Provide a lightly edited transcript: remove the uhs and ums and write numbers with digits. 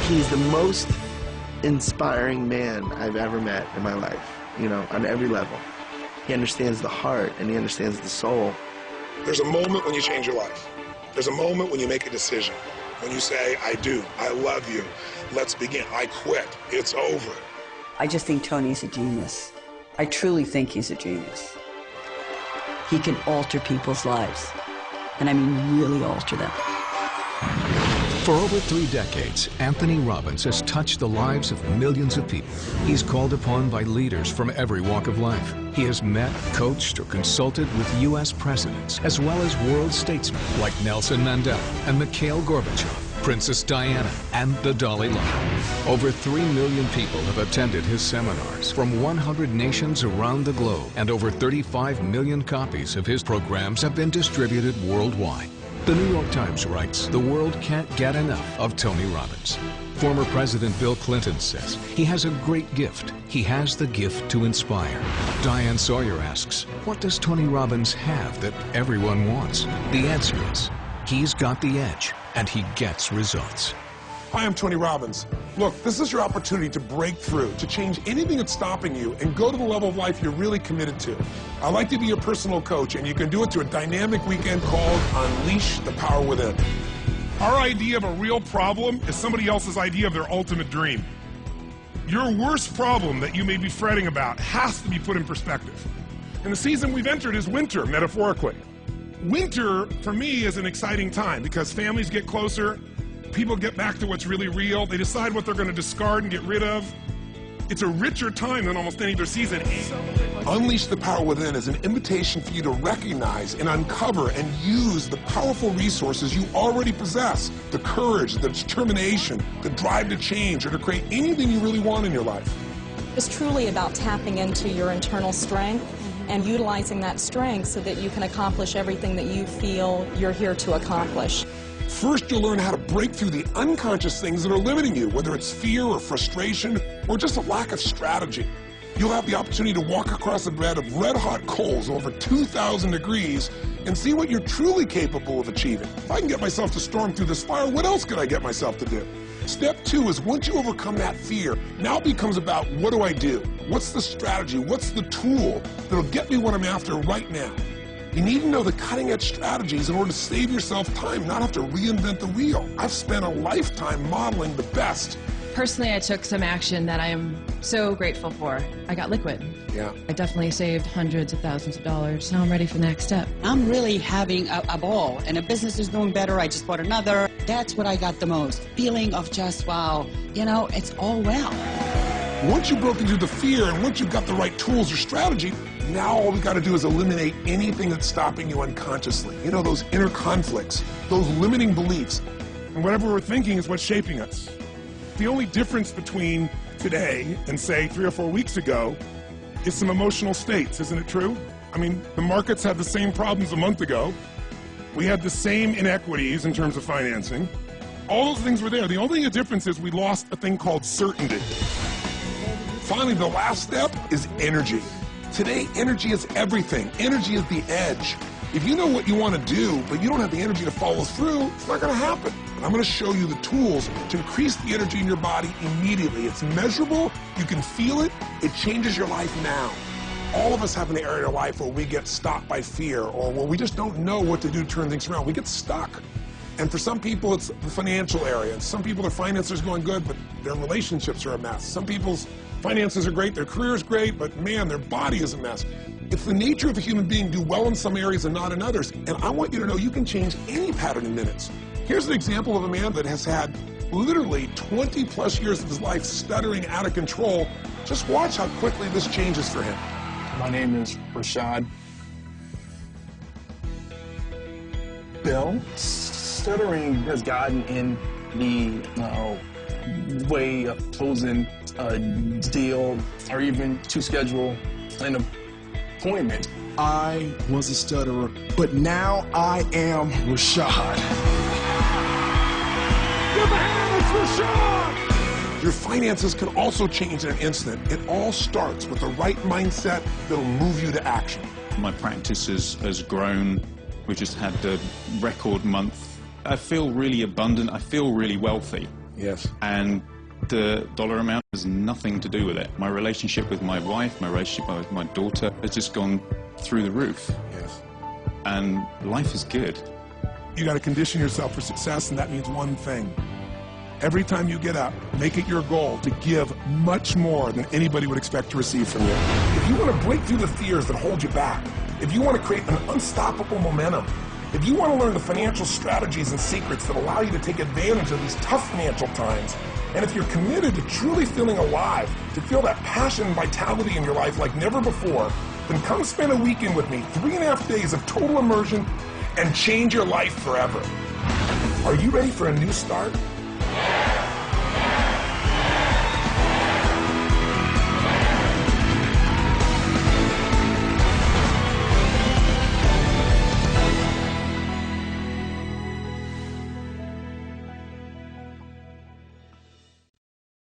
He's the most inspiring man I've ever met in my life, you know, on every level. He understands the heart and he understands the soul. There's a moment when you change your life. There's a moment when you make a decision. When you say, I do, I love you, let's begin, I quit, it's over. I just think Tony's a genius. I truly think he's a genius. He can alter people's lives, and I mean really alter them. For over 3 decades, Anthony Robbins has touched the lives of millions of people. He's called upon by leaders from every walk of life. He has met, coached, or consulted with U.S. presidents, as well as world statesmen like Nelson Mandela and Mikhail Gorbachev, Princess Diana, and the Dalai Lama. Over 3 million people have attended his seminars from 100 nations around the globe, and over 35 million copies of his programs have been distributed worldwide. The New York Times writes, the world can't get enough of Tony Robbins. Former President Bill Clinton says he has a great gift. He has the gift to inspire. Diane Sawyer asks, what does Tony Robbins have that everyone wants? The answer is, he's got the edge, and he gets results. Hi, I'm Tony Robbins. Look, this is your opportunity to break through, to change anything that's stopping you and go to the level of life you're really committed to. I'd like to be your personal coach, and you can do it through a dynamic weekend called Unleash the Power Within. Our idea of a real problem is somebody else's idea of their ultimate dream. Your worst problem that you may be fretting about has to be put in perspective. And the season we've entered is winter, metaphorically. Winter, for me, is an exciting time because families get closer, people get back to what's really real, they decide what they're going to discard and get rid of. It's a richer time than almost any other season. Unleash the Power Within is an invitation for you to recognize and uncover and use the powerful resources you already possess. The courage, the determination, the drive to change or to create anything you really want in your life. It's truly about tapping into your internal strength and utilizing that strength so that you can accomplish everything that you feel you're here to accomplish. First, you'll learn how to break through the unconscious things that are limiting you, whether it's fear or frustration or just a lack of strategy. You'll have the opportunity to walk across a bed of red-hot coals over 2,000 degrees and see what you're truly capable of achieving. If I can get myself to storm through this fire, what else can I get myself to do? Step 2 is once you overcome that fear, now it becomes about what do I do? What's the strategy? What's the tool that'll get me what I'm after right now? You need to know the cutting-edge strategies in order to save yourself time, not have to reinvent the wheel. I've spent a lifetime modeling the best. Personally, I took some action that I am so grateful for. I got liquid. Yeah. I definitely saved hundreds of thousands of dollars. Now I'm ready for the next step. I'm really having a ball, and the business is doing better. I just bought another. That's what I got the most. Feeling of just, wow, you know, it's all well. Once you've broken through the fear and once you've got the right tools or strategy, now all we got to do is eliminate anything that's stopping you unconsciously. You know, those inner conflicts, those limiting beliefs. And whatever we're thinking is what's shaping us. The only difference between today and, say, 3 or 4 weeks ago is some emotional states, isn't it true? I mean, the markets had the same problems a month ago. We had the same inequities in terms of financing. All those things were there. The only difference is we lost a thing called certainty. Finally, the last step is energy. Today, energy is everything. Energy is the edge. If you know what you want to do, but you don't have the energy to follow through, it's not going to happen. I'm going to show you the tools to increase the energy in your body immediately. It's measurable. You can feel it. It changes your life now. All of us have an area of life where we get stopped by fear or where we just don't know what to do to turn things around. We get stuck. And for some people, it's the financial area. And some people, their finances are going good, but their relationships are a mess. Some people's finances are great, their career is great, but man, their body is a mess. It's the nature of a human being to do well in some areas and not in others. And I want you to know you can change any pattern in minutes. Here's an example of a man that has had literally 20 plus years of his life stuttering out of control. Just watch how quickly this changes for him. My name is Rashad. Bill, stuttering has gotten in the way of closing a deal or even to schedule an appointment. I was a stutterer, but now I am Rashad. Give a hand for Rashad! Your finances can also change in an instant. It all starts with the right mindset that'll move you to action. My practice has grown. We just had the record month. I feel really abundant. I feel really wealthy. Yes. And the dollar amount has nothing to do with it. My relationship with my wife, my relationship with my daughter has just gone through the roof. Yes. And life is good. You got to condition yourself for success, and that means one thing. Every time you get up, make it your goal to give much more than anybody would expect to receive from you. If you want to break through the fears that hold you back, if you want to create an unstoppable momentum, if you want to learn the financial strategies and secrets that allow you to take advantage of these tough financial times, and if you're committed to truly feeling alive, to feel that passion and vitality in your life like never before, then come spend a weekend with me, 3.5 days of total immersion, and change your life forever. Are you ready for a new start?